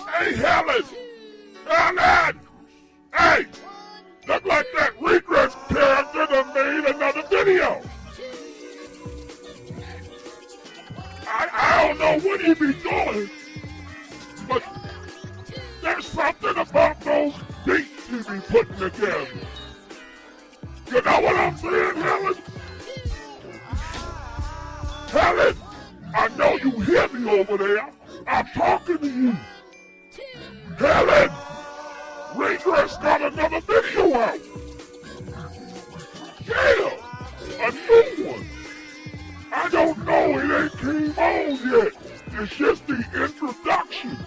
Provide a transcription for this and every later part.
Hey, Helen! Helen! Hey! Look like that regress character that made another video. I don't know what he be doing, but there's something about those beats he be putting together. You know what I'm saying, Helen? Helen, I know you hear me over there. I'm talking to you. Helen, Regress got another video out. Yeah, a new one. I don't know, it ain't came on yet. It's just the introduction.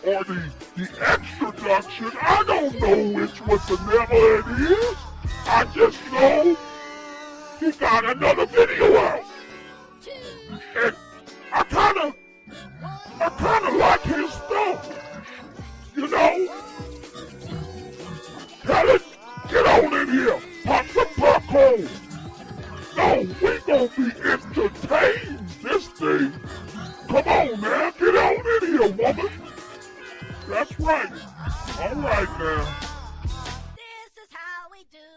Or the extroduction. I don't know which whatsoever it is. I just know he got another video out. And I kinda like his stuff. You know? Helen, get on in here. Pop some popcorn. No, we gonna be entertained, this thing. Come on, man. Get on in here, woman. That's right. All right, now. This is how we do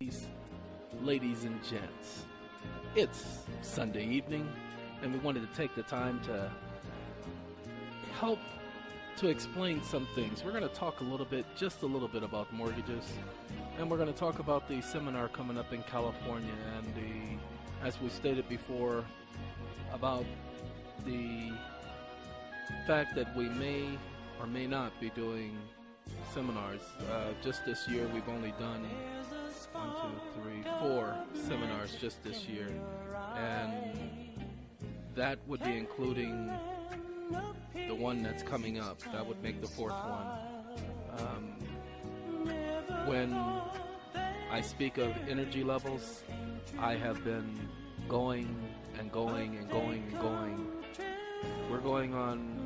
it. Ladies and gents, it's Sunday evening, and we wanted to take the time to help to explain some things. We're going to talk just a little bit about mortgages, and we're going to talk about the seminar coming up in California, and as we stated before, about the fact that we may or may not be doing seminars. Just this year, we've only done 4 seminars just this year, and that would be including the one that's coming up. That would make the 4th one. When I speak of energy levels, I have been going and going and going and going. We're going on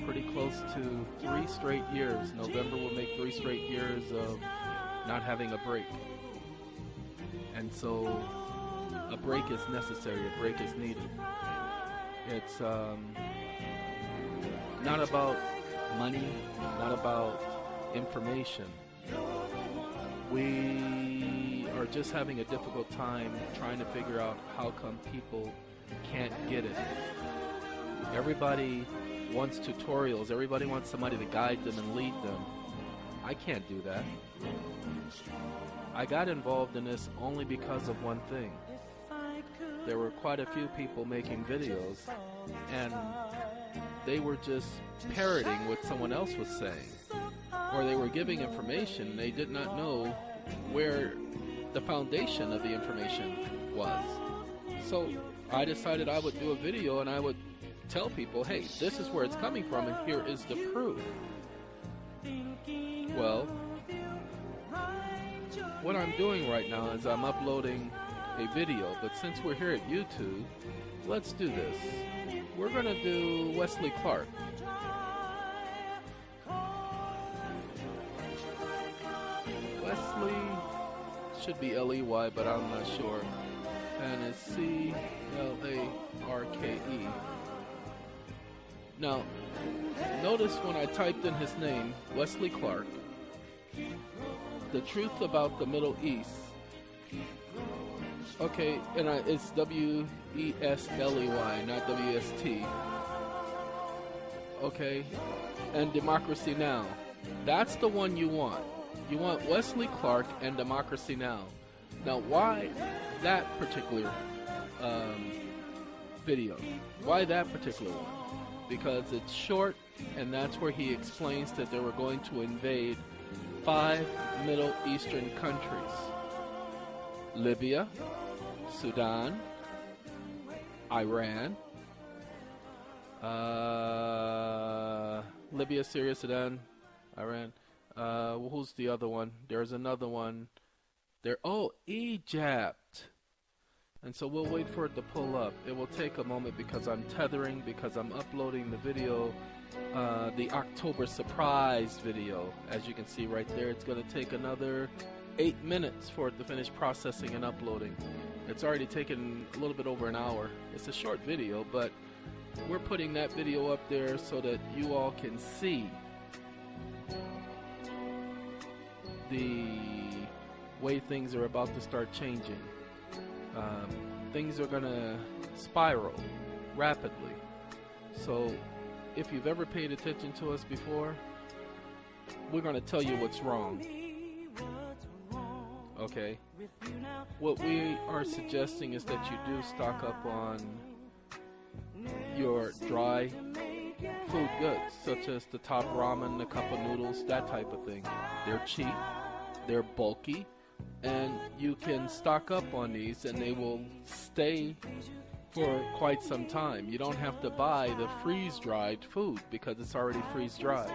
pretty close to 3 straight years. November will make 3 straight years of not having a break. And so a break is necessary, a break is needed. It's not about money, not about information. We are just having a difficult time trying to figure out how come people can't get it. Everybody wants tutorials, everybody wants somebody to guide them and lead them. I can't do that. I got involved in this only because of one thing. There were quite a few people making videos, and they were just parroting what someone else was saying, or they were giving information. They did not know where the foundation of the information was. So I decided I would do a video and I would tell people, hey, this is where it's coming from and here is the proof. Well, what I'm doing right now is I'm uploading a video, but since we're here at YouTube, let's do this. We're going to do Wesley Clark. Wesley should be L-E-Y, but I'm not sure. And it's C-L-A-R-K-E. Now, notice when I typed in his name, Wesley Clark, the truth about the Middle East. Okay, and it's W-E-S-L-E-Y, not W-S-T. Okay, and Democracy Now! That's the one you want. You want Wesley Clark and Democracy Now! Now, why that particular video? Why that particular one? Because it's short, and that's where he explains that they were going to invade 5 Middle Eastern countries: Libya, Sudan, Iran, Libya, Syria, Sudan, Iran. Who's the other one? There's another one. Egypt. And so we'll wait for it to pull up. It will take a moment because I'm tethering, because I'm uploading the video, the October surprise video. As you can see right there, it's going to take another 8 minutes for it to finish processing and uploading. It's already taken a little bit over an hour. It's a short video, but we're putting that video up there so that you all can see the way things are about to start changing. Things are going to spiral rapidly. So if you've ever paid attention to us before, we're going to tell you what's wrong. Okay? What we are suggesting is that you do stock up on your dry food goods, such as the top ramen, the cup of noodles, that type of thing. They're cheap, they're bulky, and you can stock up on these and they will stay for quite some time. You don't have to buy the freeze-dried food because it's already freeze-dried.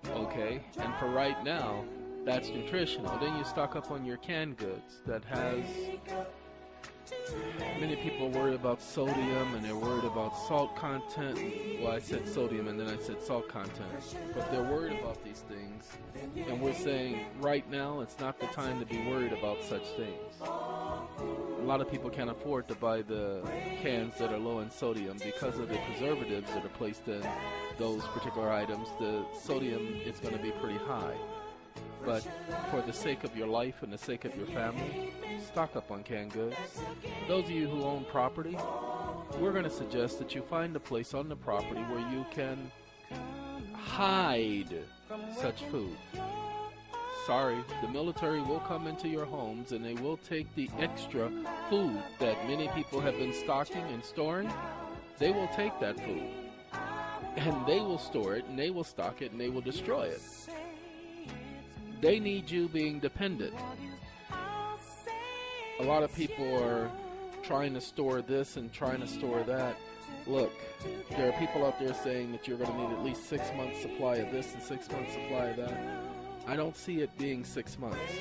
Okay, and for right now, that's nutritional. Then you stock up on your canned goods that has... Many people worry about sodium and they're worried about salt content. Well, I said sodium and then I said salt content. But they're worried about these things. And we're saying right now it's not the time to be worried about such things. A lot of people can't afford to buy the cans that are low in sodium because of the preservatives that are placed in those particular items. The sodium is going to be pretty high. But for the sake of your life and the sake of your family, stock up on canned goods. Those of you who own property, we're going to suggest that you find a place on the property where you can hide such food. Sorry, the military will come into your homes and they will take the extra food that many people have been stocking and storing. They will take that food and they will store it and they will stock it and they will destroy it. They need you being dependent. A lot of people are trying to store this and trying to store that. Look, there are people out there saying that you're going to need at least 6 months supply of this and 6 months supply of that. I don't see it being 6 months,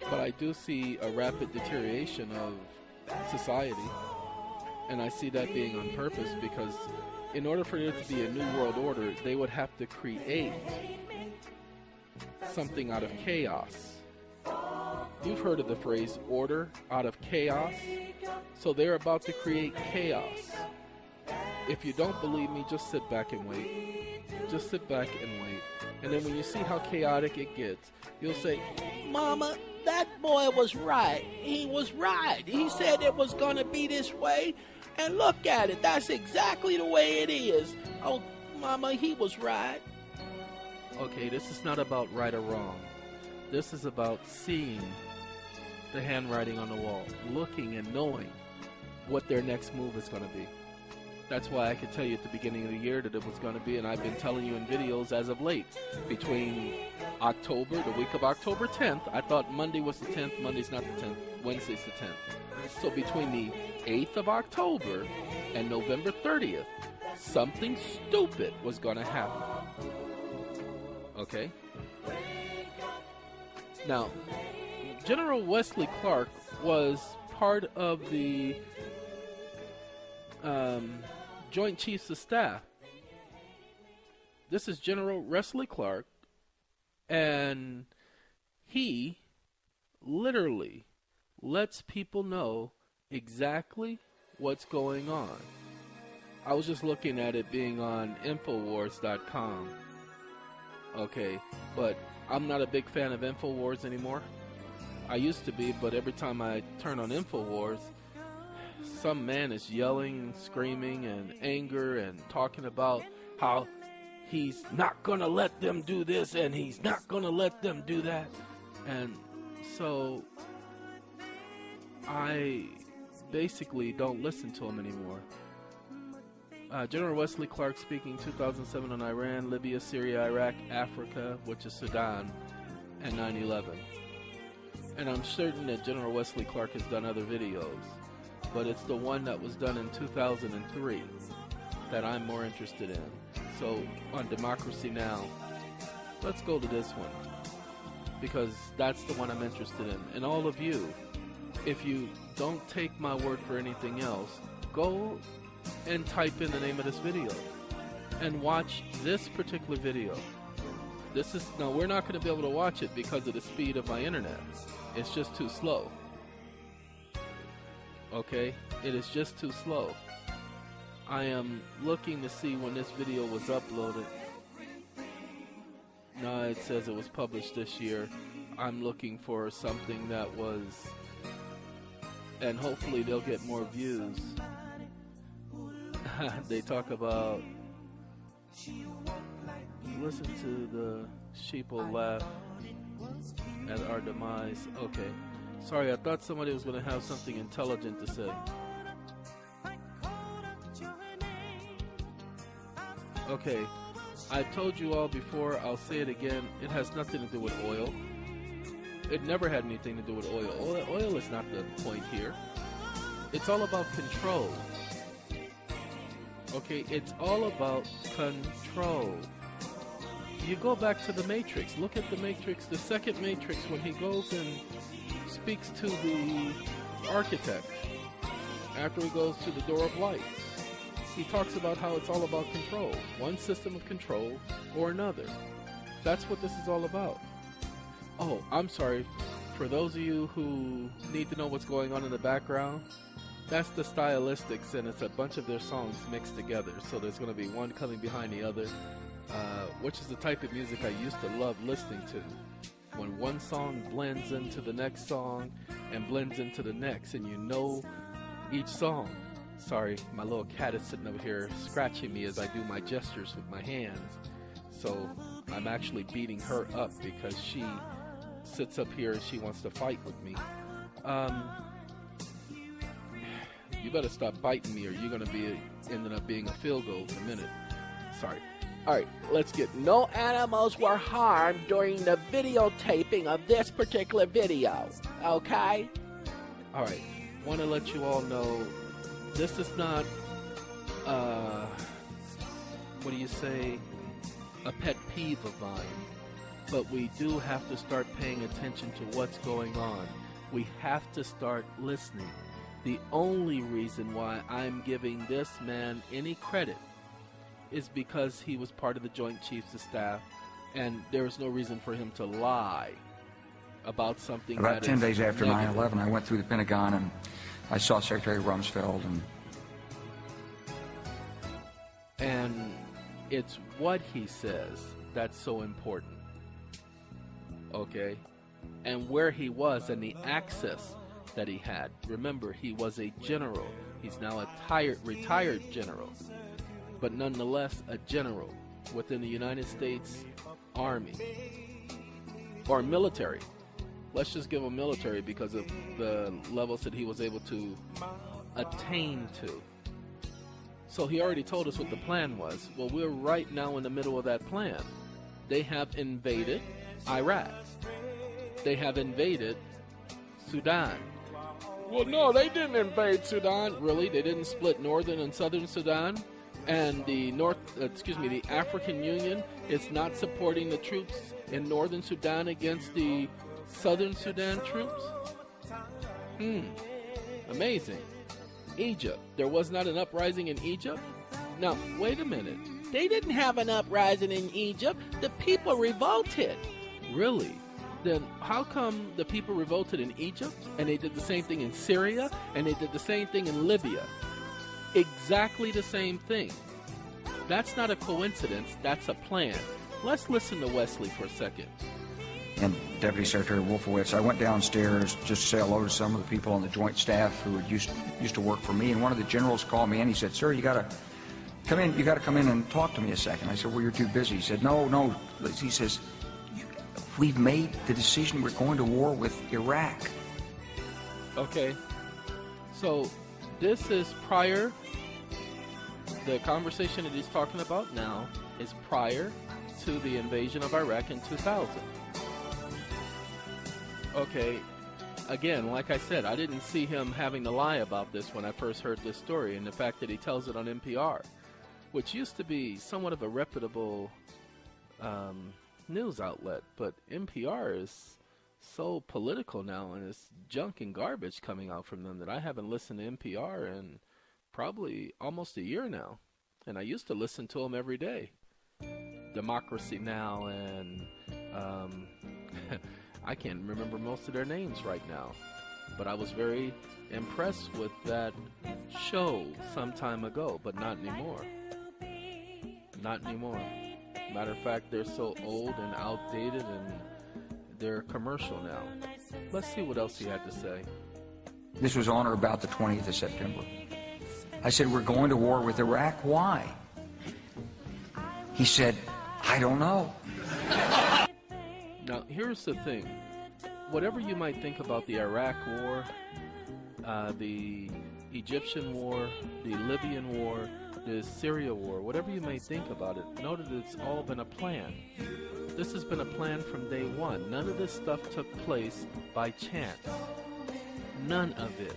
but I do see a rapid deterioration of society, and I see that being on purpose because in order for there to be a new world order, they would have to create something out of chaos. You've heard of the phrase order out of chaos. So they're about to create chaos. If you don't believe me, just sit back and wait. Just sit back and wait. And then when you see how chaotic it gets, you'll say, Mama, that boy was right. He was right. He said it was going to be this way. And look at it. That's exactly the way it is. Oh, Mama, he was right. Okay, this is not about right or wrong. This is about seeing the handwriting on the wall, looking and knowing what their next move is going to be. That's why I could tell you at the beginning of the year that it was going to be, and I've been telling you in videos as of late. Between October, the week of October 10th, I thought Monday was the 10th, Monday's not the 10th, Wednesday's the 10th. So between the 8th of October and November 30th, something stupid was going to happen. Okay? Now, General Wesley Clark was part of the Joint Chiefs of Staff. This is General Wesley Clark, and he literally lets people know exactly what's going on. I was just looking at it being on Infowars.com. Okay, but I'm not a big fan of Infowars anymore. I used to be, but every time I turn on Infowars, some man is yelling, screaming, and anger, and talking about how he's not going to let them do this, and he's not going to let them do that. And so I basically don't listen to him anymore. General Wesley Clark speaking 2007 on Iran, Libya, Syria, Iraq, Africa, which is Sudan, and 9/11. And I'm certain that General Wesley Clark has done other videos, but it's the one that was done in 2003 that I'm more interested in. So on Democracy Now!, let's go to this one, because that's the one I'm interested in. And all of you, if you don't take my word for anything else, go and type in the name of this video and watch this particular video. Now we're not going to be able to watch it because of the speed of my internet. It's just too slow. Okay? It is just too slow. I am looking to see when this video was uploaded. No, it says it was published this year. I'm looking for something that was, and hopefully they'll get more views. They talk about, listen to the sheeple laugh at our demise. Okay. Sorry, I thought somebody was going to have something intelligent to say. Okay. I told you all before, I'll say it again, it has nothing to do with oil. It never had anything to do with oil. Oil is not the point here. It's all about control. Okay, it's all about control. You go back to the Matrix. Look at the Matrix, the second Matrix, when he goes and speaks to the architect after he goes to the door of light. He talks about how it's all about control. One system of control or another. That's what this is all about. Oh, I'm sorry. For those of you who need to know what's going on in the background, that's the stylistics, and it's a bunch of their songs mixed together. So there's going to be one coming behind the other, which is the type of music I used to love listening to. When one song blends into the next song and blends into the next, and you know each song. Sorry, my little cat is sitting over here scratching me as I do my gestures with my hands. So I'm actually beating her up because she sits up here and she wants to fight with me. You better stop biting me or you're going to be ending up being a field goal in a minute. Sorry. Alright, let's get. No animals were harmed during the videotaping of this particular video, okay? Alright, want to let you all know, this is not, what do you say, a pet peeve of mine. But we do have to start paying attention to what's going on. We have to start listening. The only reason why I'm giving this man any credit is because he was part of the Joint Chiefs of Staff, and there is no reason for him to lie about something. About 10 days after negative. 9/11, I went through the Pentagon and I saw Secretary Rumsfeld. And it's what he says that's so important. Okay? And where he was and the access that he had. Remember, he was a general. He's now a retired general. But nonetheless, a general within the United States Army. Or military. Let's just give him military because of the levels that he was able to attain to. So he already told us what the plan was. Well, we're right now in the middle of that plan. They have invaded Iraq. They have invaded Sudan. Well, no, they didn't invade Sudan. Really? They didn't split northern and southern Sudan? And the the African Union is not supporting the troops in northern Sudan against the southern Sudan troops? Amazing. Egypt. There was not an uprising in Egypt? Now, wait a minute. They didn't have an uprising in Egypt. The people revolted. Really? Then how come the people revolted in Egypt, and they did the same thing in Syria, and they did the same thing in Libya? Exactly the same thing. That's not a coincidence. That's a plan. Let's listen to Wesley for a second. And Deputy Secretary Wolfowitz, I went downstairs just to say hello to some of the people on the Joint Staff who had used to work for me, and one of the generals called me in. He said, "Sir, you got to come in. You got to come in and talk to me a second." I said, "Well, you're too busy." He said, "No." He says, "We've made the decision. We're going to war with Iraq." Okay. So this is prior. The conversation that he's talking about now is prior to the invasion of Iraq in 2000. Okay, again, like I said, I didn't see him having to lie about this when I first heard this story, and the fact that he tells it on NPR, which used to be somewhat of a reputable news outlet, but NPR is so political now, and it's junk and garbage coming out from them that I haven't listened to NPR in probably almost a year now, and I used to listen to them every day. Democracy Now! And I can't remember most of their names right now. But I was very impressed with that show some time ago, but not anymore. Not anymore. Matter of fact, they're so old and outdated and they're commercial now. Let's see what else he had to say. This was on or about the 20th of September. I said, we're going to war with Iraq. Why? He said, I don't know. Now, here's the thing. Whatever you might think about the Iraq war, the Egyptian war, the Libyan war, the Syria war, whatever you may think about it, know that it's all been a plan. This has been a plan from day one. None of this stuff took place by chance. None of it.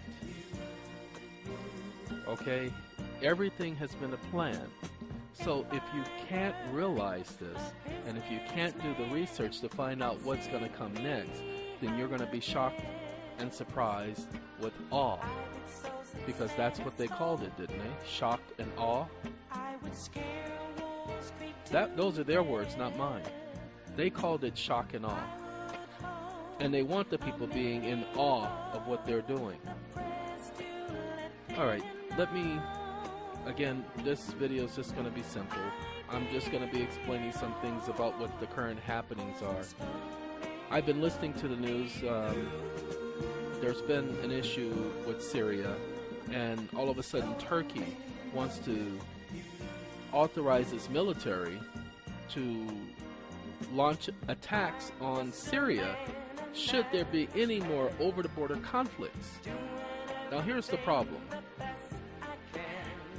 Okay? Everything has been a plan. So if you can't realize this, and if you can't do the research to find out what's going to come next, then you're going to be shocked and surprised with awe. Because that's what they called it, didn't they? Shocked and awe. Those are their words, not mine. They called it shock and awe. And they want the people being in awe of what they're doing. Alright, again, this video is just going to be simple. I'm just going to be explaining some things about what the current happenings are. I've been listening to the news. There's been an issue with Syria, and all of a sudden Turkey wants to authorize its military to launch attacks on Syria should there be any more over-the-border conflicts. Now here's the problem.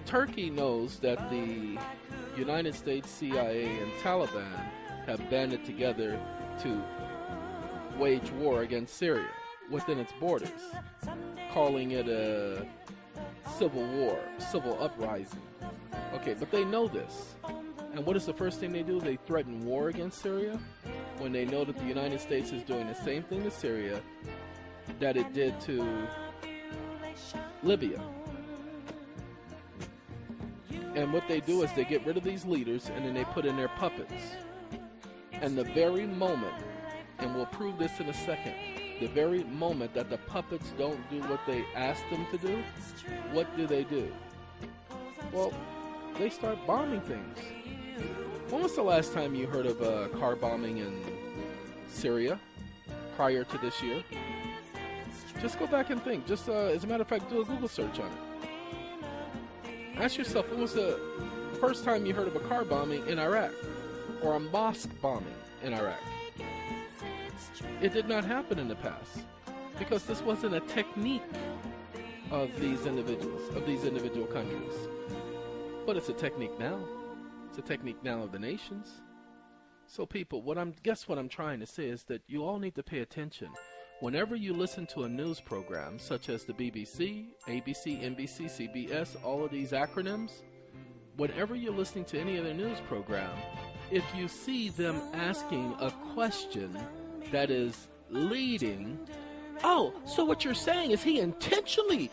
Turkey knows that the United States, CIA, and Taliban have banded together to wage war against Syria within its borders, calling it a civil war, civil uprising. Okay, but they know this. And what is the first thing they do? They threaten war against Syria when they know that the United States is doing the same thing to Syria that it did to Libya. And what they do is they get rid of these leaders and then they put in their puppets. And the very moment, and we'll prove this in a second, the very moment that the puppets don't do what they ask them to do, what do? Well, they start bombing things. When was the last time you heard of a car bombing in Syria prior to this year? Just go back and think. Just as a matter of fact, do a Google search on it. Ask yourself, when was the first time you heard of a car bombing in Iraq? Or a mosque bombing in Iraq? It did not happen in the past. Because this wasn't a technique of these individuals, of these individual countries. But it's a technique now. It's a technique now of the nations. So people, guess what I'm trying to say is that you all need to pay attention. Whenever you listen to a news program, such as the BBC, ABC, NBC, CBS, all of these acronyms, whenever you're listening to any other news program, if you see them asking a question that is leading, oh, so what you're saying is he intentionally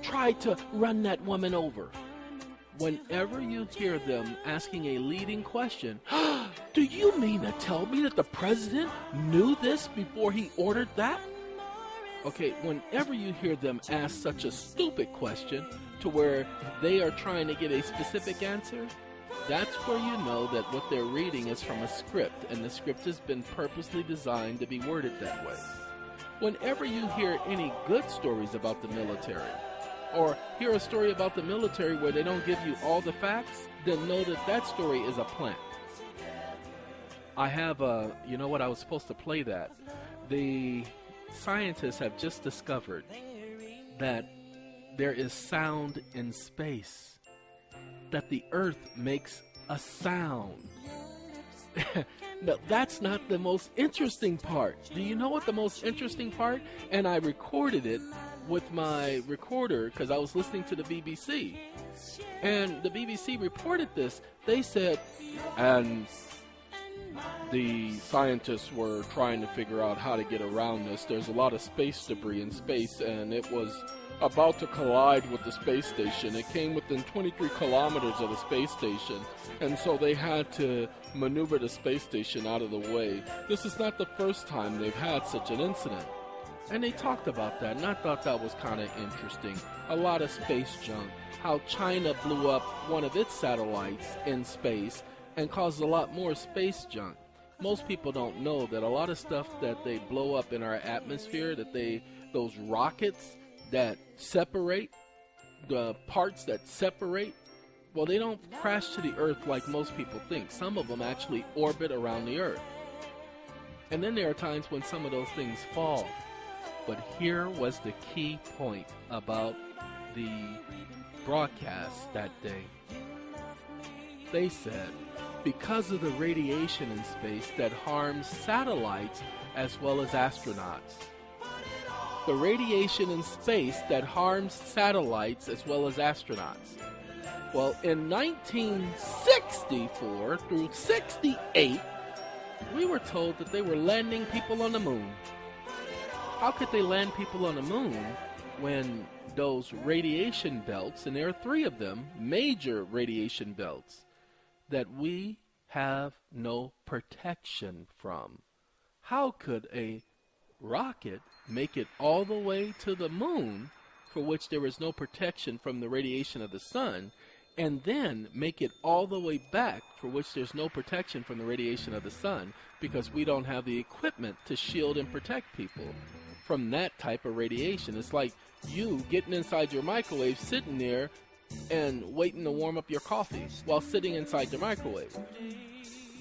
tried to run that woman over. Whenever you hear them asking a leading question, do you mean to tell me that the president knew this before he ordered that? Okay, whenever you hear them ask such a stupid question to where they are trying to get a specific answer, that's where you know that what they're reading is from a script, and the script has been purposely designed to be worded that way. Whenever you hear any good stories about the military, or hear a story about the military where they don't give you all the facts, then know that that story is a plant. I have you know what, I was supposed to play that. The scientists have just discovered that there is sound in space, that the earth makes a sound. No, that's not the most interesting part. Do you know what the most interesting part? And I recorded it with my recorder because I was listening to the BBC. And the BBC reported this. They said, and the scientists were trying to figure out how to get around this. There's a lot of space debris in space, and it was about to collide with the space station. It came within 23 kilometers of the space station, and so they had to maneuver the space station out of the way. This is not the first time they've had such an incident. And they talked about that, and I thought that was kind of interesting. A lot of space junk. How China blew up one of its satellites in space and caused a lot more space junk. Most people don't know that a lot of stuff that they blow up in our atmosphere, those rockets that separate, the parts that separate, well, they don't crash to the Earth like most people think. Some of them actually orbit around the Earth. And then there are times when some of those things fall. But here was the key point about the broadcast that day. They said, because of the radiation in space that harms satellites as well as astronauts. The radiation in space that harms satellites as well as astronauts. Well, in 1964 through 68, we were told that they were landing people on the moon. How could they land people on the moon when those radiation belts, and there are 3 of them, major radiation belts, that we have no protection from? How could a rocket make it all the way to the moon, for which there is no protection from the radiation of the sun, and then make it all the way back, for which there's no protection from the radiation of the sun, because we don't have the equipment to shield and protect people from that type of radiation? It's like you getting inside your microwave, sitting there and waiting to warm up your coffee while sitting inside the microwave.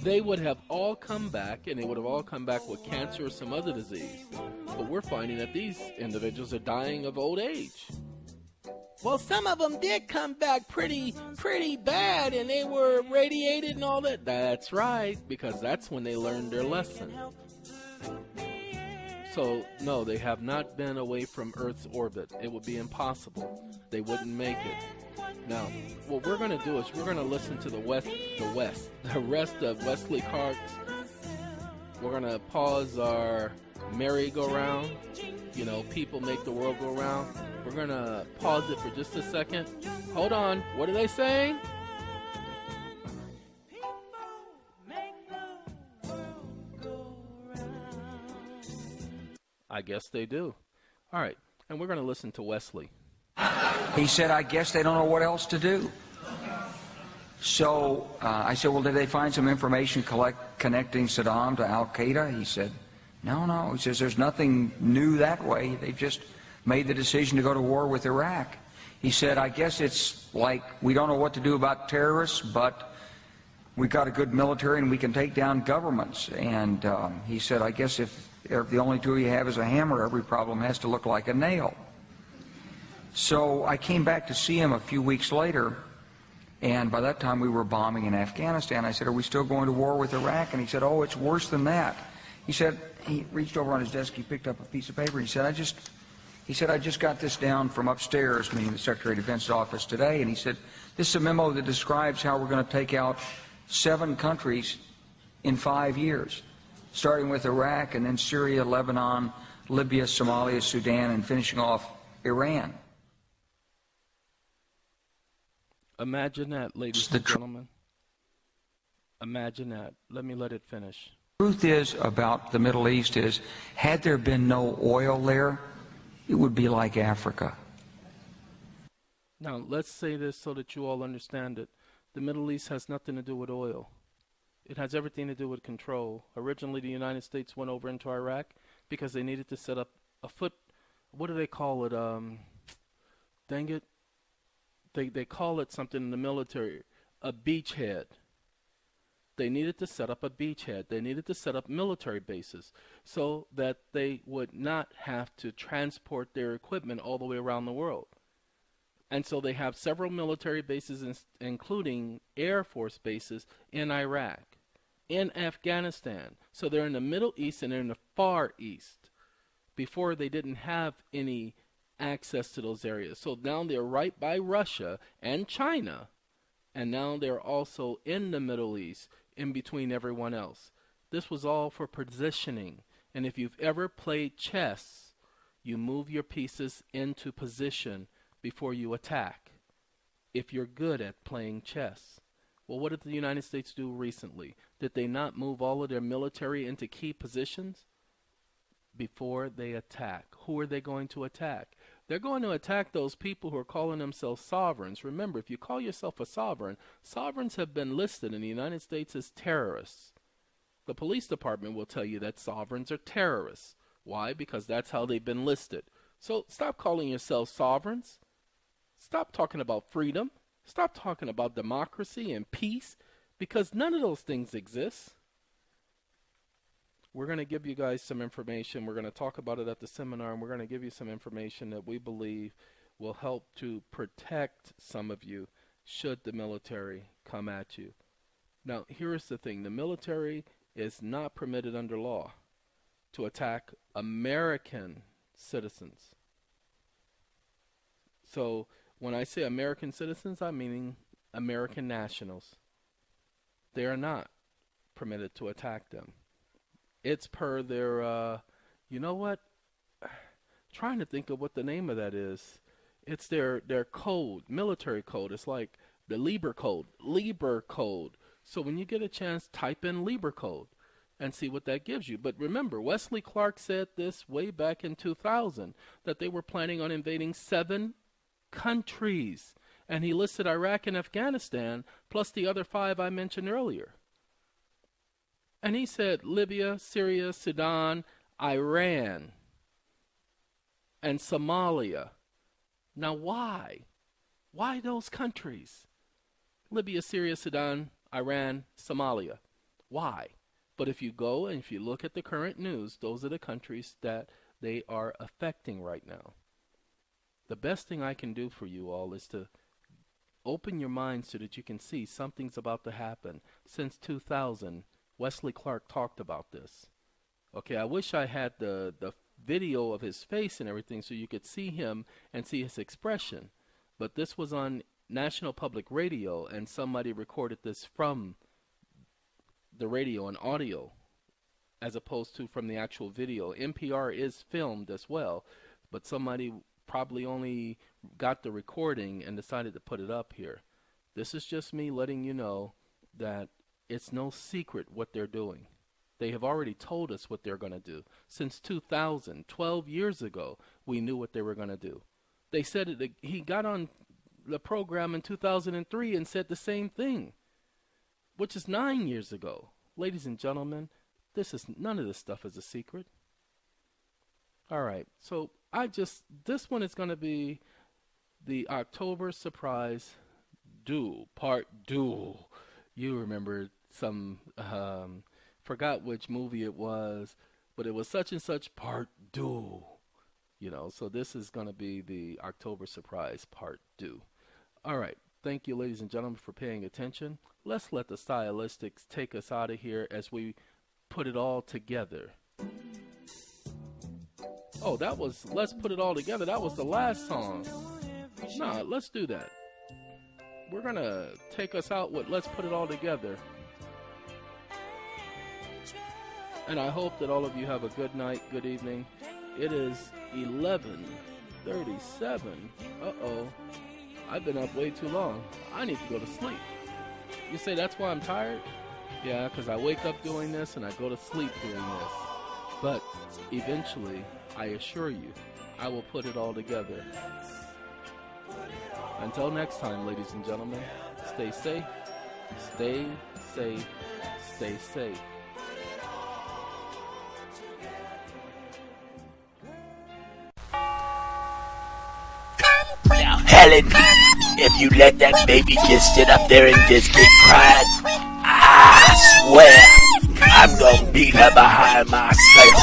They would have all come back, and they would have all come back with cancer or some other disease. But we're finding that these individuals are dying of old age. Well, some of them did come back pretty bad, and they were radiated and all that. That's right, because that's when they learned their lesson. So, no, they have not been away from Earth's orbit. It would be impossible. They wouldn't make it. Now, what we're going to do is we're going to listen to the rest of Wesley Clark's. We're going to pause our merry-go-round. You know, people make the world go round. We're going to pause it for just a second. Hold on. What are they saying? I guess they do. All right. And we're going to listen to Wesley. He said, I guess they don't know what else to do. So I said, well, did they find some information connecting Saddam to Al-Qaeda? He said, no. He says, there's nothing new that way. They've just made the decision to go to war with Iraq. He said, I guess it's like we don't know what to do about terrorists, but we've got a good military and we can take down governments. And he said, I guess if the only tool you have is a hammer, every problem has to look like a nail. So I came back to see him a few weeks later, and by that time we were bombing in Afghanistan. I said, are we still going to war with Iraq? And he said, oh, it's worse than that. He said, he reached over on his desk, he picked up a piece of paper, he said, I just got this down from upstairs, meaning the Secretary of Defense's office today, and he said, this is a memo that describes how we're going to take out 7 countries in 5 years, starting with Iraq and then Syria, Lebanon, Libya, Somalia, Sudan, and finishing off Iran. Imagine that, ladies and gentlemen. Imagine that. Let it finish. The truth is about the Middle East is, had there been no oil there, it would be like Africa. Now, let's say this so that you all understand it. The Middle East has nothing to do with oil. It has everything to do with control. Originally, the United States went over into Iraq because they needed to set up what do they call it? Dang it. They call it something in the military, a beachhead. They needed to set up a beachhead. They needed to set up military bases so that they would not have to transport their equipment all the way around the world. And so they have several military bases, including Air Force bases in Iraq, in Afghanistan. So they're in the Middle East and they're in the Far East. Before, they didn't have any access to those areas. So now they're right by Russia and China, and now they're also in the Middle East, in between everyone else. This was all for positioning. And if you've ever played chess, you move your pieces into position before you attack, if you're good at playing chess. Well, what did the United States do recently? Did they not move all of their military into key positions? before they attack. Who are they going to attack? They're going to attack those people who are calling themselves sovereigns. Remember, if you call yourself a sovereign, sovereigns have been listed in the United States as terrorists. The police department will tell you that sovereigns are terrorists. Why? Because that's how they've been listed. So stop calling yourselves sovereigns. Stop talking about freedom. Stop talking about democracy and peace, because none of those things exist. We're going to give you guys some information. We're going to talk about it at the seminar, and we're going to give you some information that we believe will help to protect some of you should the military come at you. Now, here's the thing. The military is not permitted under law to attack American citizens. So when I say American citizens, I'm meaning American nationals. They are not permitted to attack them. It's per their, you know what? Trying to think of what the name of that is. It's their code, military code. It's like the Lieber code, Lieber code. So when you get a chance, type in Lieber code and see what that gives you. But remember, Wesley Clark said this way back in 2000, that they were planning on invading 7 countries. And he listed Iraq and Afghanistan, plus the other 5 I mentioned earlier. And he said Libya, Syria, Sudan, Iran, and Somalia. Now why? Why those countries? Libya, Syria, Sudan, Iran, Somalia. Why? But if you go and if you look at the current news, those are the countries that they are affecting right now. The best thing I can do for you all is to open your mind so that you can see something's about to happen. Since 2000, Wesley Clark talked about this. Okay, I wish I had the video of his face and everything so you could see him and see his expression. But this was on National Public Radio, and somebody recorded this from the radio and audio as opposed to from the actual video. NPR is filmed as well, but somebody probably only got the recording and decided to put it up here. This is just me letting you know that it's no secret what they're doing. They have already told us what they're going to do. Since 2000, 12 years ago, we knew what they were going to do. They said it. He got on the program in 2003 and said the same thing, which is 9 years ago. Ladies and gentlemen, none of this stuff is a secret. All right, so this one is going to be the October Surprise Part 2. You remember some, forgot which movie it was, but it was such and such Part 2. You know, so this is going to be the October Surprise Part 2. All right, thank you, ladies and gentlemen, for paying attention. Let's let the Stylistics take us out of here as we put it all together. Oh, that was Let's Put It All Together. That was the last song. Nah, let's do that. We're going to take us out with Let's Put It All Together. And I hope that all of you have a good night, good evening. It is 11:37. Uh-oh. I've been up way too long. I need to go to sleep. You say that's why I'm tired? Yeah, because I wake up doing this and I go to sleep doing this. But eventually, I assure you, I will put it all together. Until next time, ladies and gentlemen, stay safe, stay safe, stay safe. Now, Helen, if you let that baby just sit up there and just keep crying, I swear I'm gonna beat her behind myself.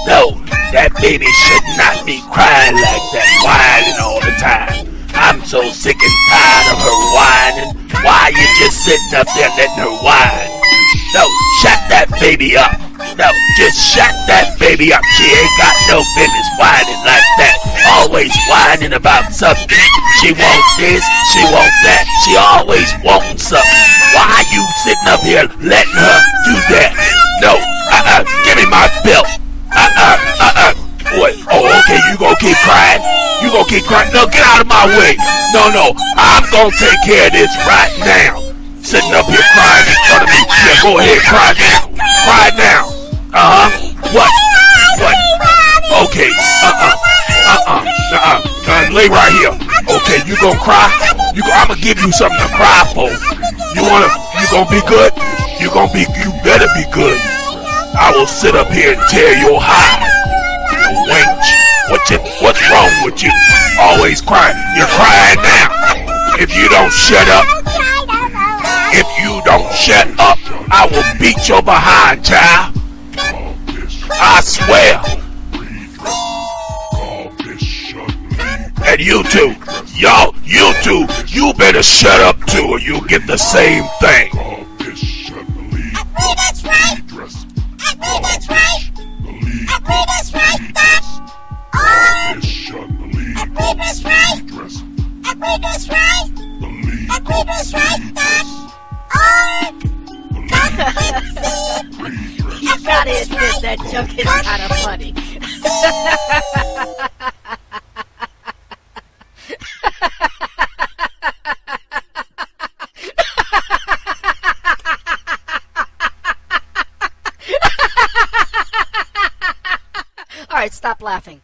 No, that baby should not be crying like that, whining all the time. I'm so sick and tired of her whining. Why you just sitting up there letting her whine? No, shut that baby up. No, just shut that baby up. She ain't got no business whining like that. Always whining about something. She wants this, she wants that. She always wants something. Why you sitting up here letting her do that? No, give me my belt. What? Oh, okay, you gonna keep crying? You gonna keep crying? No, get out of my way. No, I'm gonna take care of this right now. Sitting up here crying in front of me. Yeah, go ahead, cry now. Cry now. What? lay right here. Okay, you gonna cry? I'm gonna give you something to cry for. You gonna be good? You better be good. I will sit up here and tear your hide. You wench. What's wrong with you? Always crying. You're crying now. If you don't shut up, I will beat your behind, child. I swear. And you two, you better shut up too, or you'll get the same thing. That's right. That's right. That's right. That's right. That's right. You gotta admit that joke is kind of funny. All right, stop laughing.